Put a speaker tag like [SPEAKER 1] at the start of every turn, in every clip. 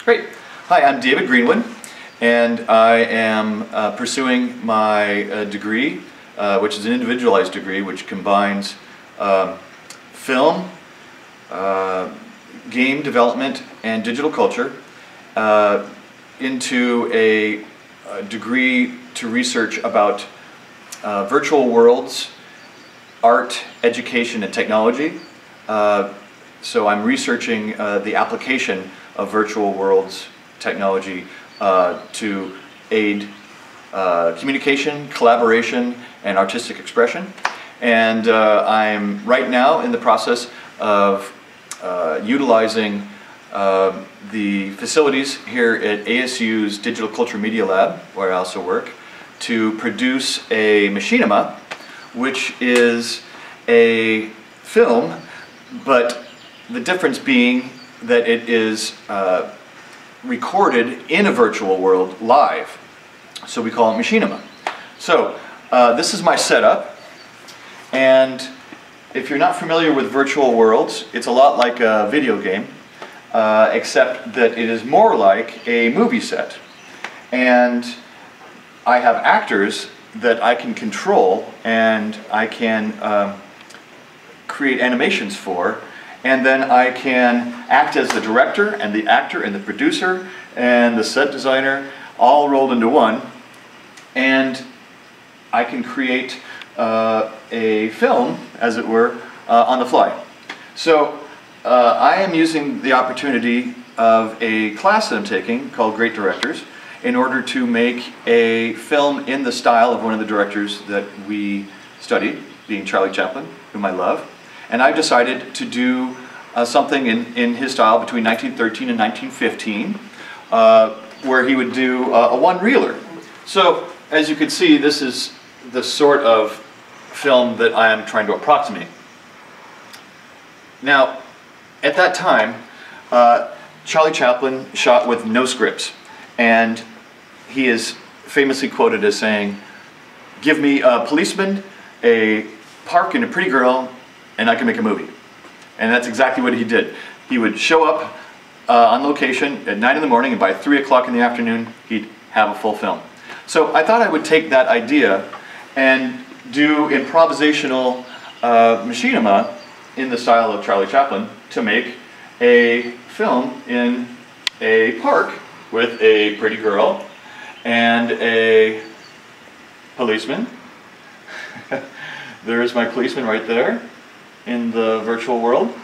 [SPEAKER 1] Great. Hi, I'm David Greenwood, and I am pursuing my degree, which is an individualized degree, which combines film, game development, and digital culture into a degree to research about virtual worlds, art, education, and technology. So I'm researching the application of virtual worlds technology to aid communication, collaboration, and artistic expression. And I'm right now in the process of utilizing the facilities here at ASU's Digital Culture Media Lab, where I also work, to produce a machinima, which is a film, but the difference being that it is recorded in a virtual world live. So we call it machinima. So this is my setup, and if you're not familiar with virtual worlds, it's a lot like a video game, except that it is more like a movie set. And I have actors that I can control and I can create animations for, and then I can act as the director and the actor and the producer and the set designer all rolled into one, and I can create a film, as it were, on the fly. So I am using the opportunity of a class that I'm taking called Great Directors in order to make a film in the style of one of the directors that we studied, being Charlie Chaplin, whom I love. And I've decided to do something in his style between 1913 and 1915, where he would do a one-reeler. So, as you can see, this is the sort of film that I am trying to approximate. Now, at that time, Charlie Chaplin shot with no scripts, and he is famously quoted as saying, "Give me a policeman, a park, and a pretty girl, and I can make a movie." And that's exactly what he did. He would show up on location at 9 in the morning, and by 3 o'clock in the afternoon, he'd have a full film. So I thought I would take that idea and do improvisational machinima in the style of Charlie Chaplin to make a film in a park with a pretty girl and a policeman. There is my policeman right there in the virtual world.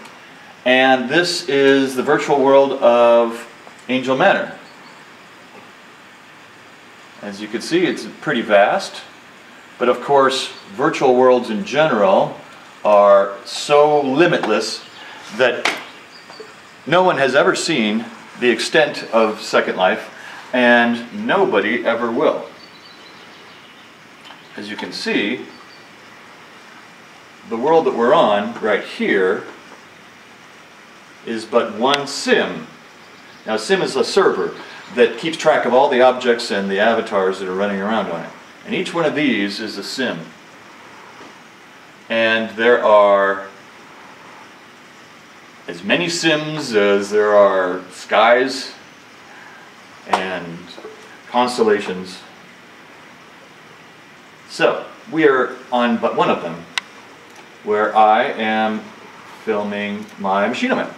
[SPEAKER 1] And this is the virtual world of Angel Manor. As you can see, it's pretty vast, but of course virtual worlds in general are so limitless that no one has ever seen the extent of Second Life, and nobody ever will. As you can see, the world that we're on right here is but one sim. Now, sim is a server that keeps track of all the objects and the avatars that are running around on it. And each one of these is a sim. And there are as many sims as there are skies and constellations. So, we are on but one of them, where I am filming my machinima.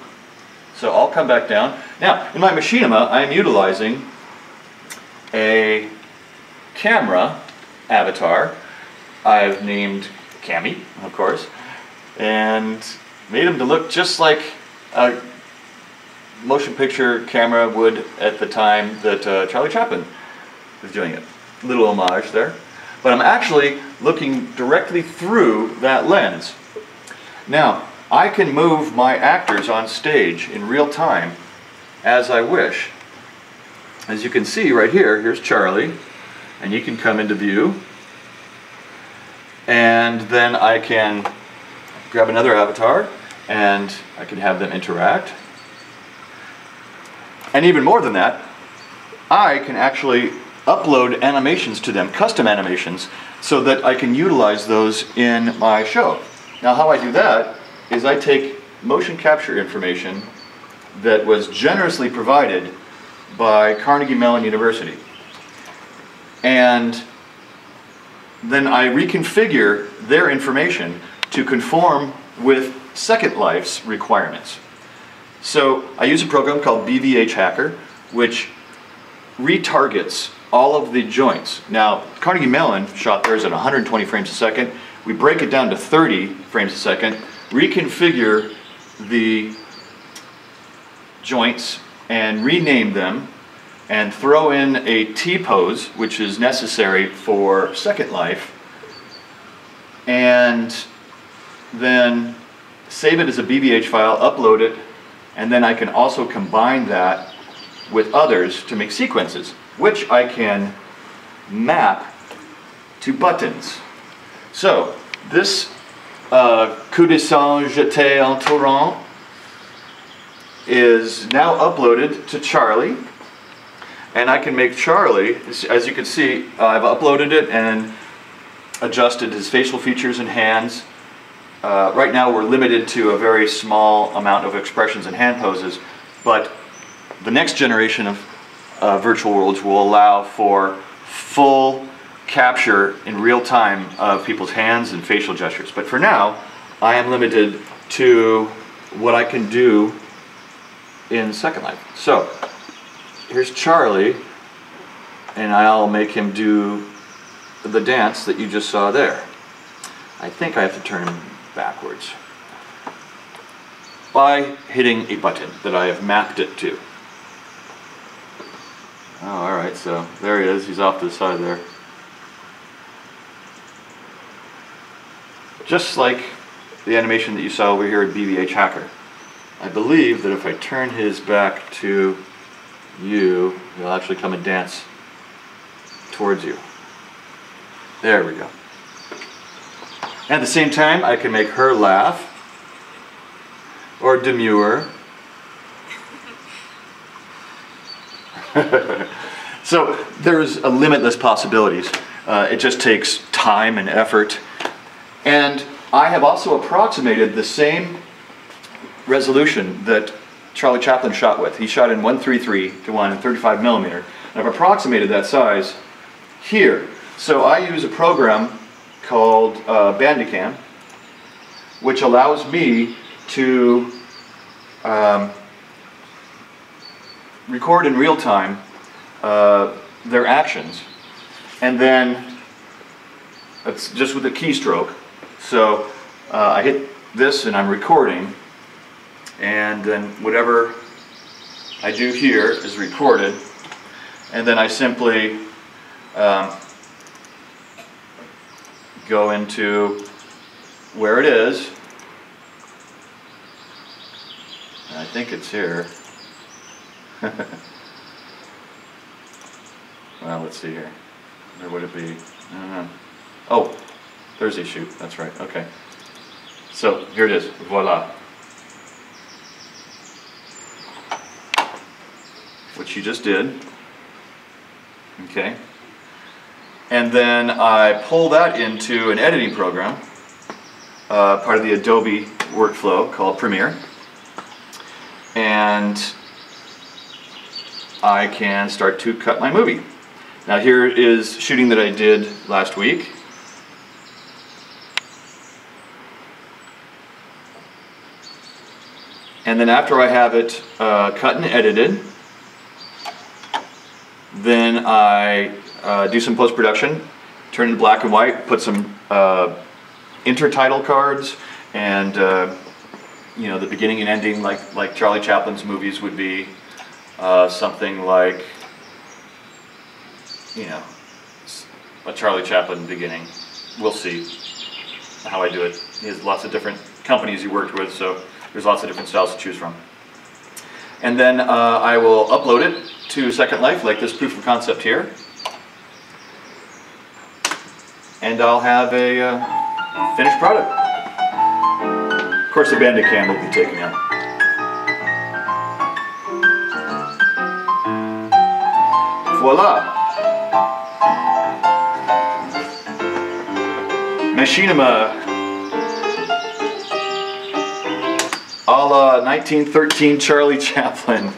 [SPEAKER 1] So I'll come back down. Now, in my machinima, I'm utilizing a camera avatar. I've named Cammy, of course, and made him to look just like a motion picture camera would at the time that Charlie Chaplin was doing it. Little homage there. But I'm actually looking directly through that lens. Now, I can move my actors on stage in real time as I wish. As you can see right here, here's Charlie, and he can come into view. And then I can grab another avatar, and I can have them interact. And even more than that, I can actually upload animations to them, custom animations, so that I can utilize those in my show. Now, how I do that is I take motion capture information that was generously provided by Carnegie Mellon University. And then I reconfigure their information to conform with Second Life's requirements. So I use a program called BVH Hacker, which retargets all of the joints. Now, Carnegie Mellon shot theirs at 120 frames a second. We break it down to 30 frames a second, reconfigure the joints and rename them, and throw in a T-pose, which is necessary for Second Life, and then save it as a BVH file, upload it, and then I can also combine that with others to make sequences, which I can map to buttons. So this coup de sang jeté en torrent is now uploaded to Charlie, and I can make Charlie, as you can see, I've uploaded it and adjusted his facial features and hands. Right now we're limited to a very small amount of expressions and hand poses, but the next generation of virtual worlds will allow for full capture in real time of people's hands and facial gestures. But for now, I am limited to what I can do in Second Life. So here's Charlie, and I'll make him do the dance that you just saw there. I think I have to turn him backwards by hitting a button that I have mapped it to. Oh, alright, so there he is. He's off to the side there. Just like the animation that you saw over here at BVH Hacker. I believe that if I turn his back to you, he'll actually come and dance towards you. There we go. At the same time, I can make her laugh or demure. So there's a limitless possibilities. It just takes time and effort. And I have also approximated the same resolution that Charlie Chaplin shot with. He shot in 1:33 to 1 and 35 millimeter. And I've approximated that size here. So I use a program called Bandicam, which allows me to record in real time their actions, and then it's just with a keystroke. So I hit this and I'm recording, and then whatever I do here is recorded, and then I simply go into where it is. And I think it's here. Well, let's see here. Where would it be? I don't know. Oh, Thursday shoot. That's right. Okay. So here it is. Voila. Which you just did. Okay. And then I pull that into an editing program, part of the Adobe workflow called Premiere. And I can start to cut my movie. Now here is shooting that I did last week. And then after I have it cut and edited, then I do some post-production, turn it black and white, put some intertitle cards, and you know, the beginning and ending, like Charlie Chaplin's movies would be something like, you know, a Charlie Chaplin beginning. We'll see how I do it. He has lots of different companies he worked with, so there's lots of different styles to choose from. And then I will upload it to Second Life, like this proof of concept here. And I'll have a finished product. Of course, the Bandicam will be taken out. Voila! Machinima, a la 1913 Charlie Chaplin.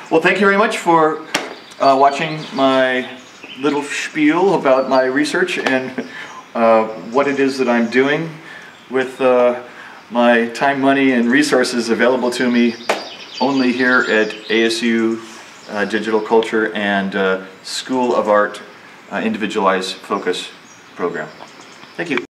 [SPEAKER 1] Well, thank you very much for watching my little spiel about my research and what it is that I'm doing with my time, money, and resources available to me only here at ASU Digital Culture and School of Art Individualized Focus program. Thank you.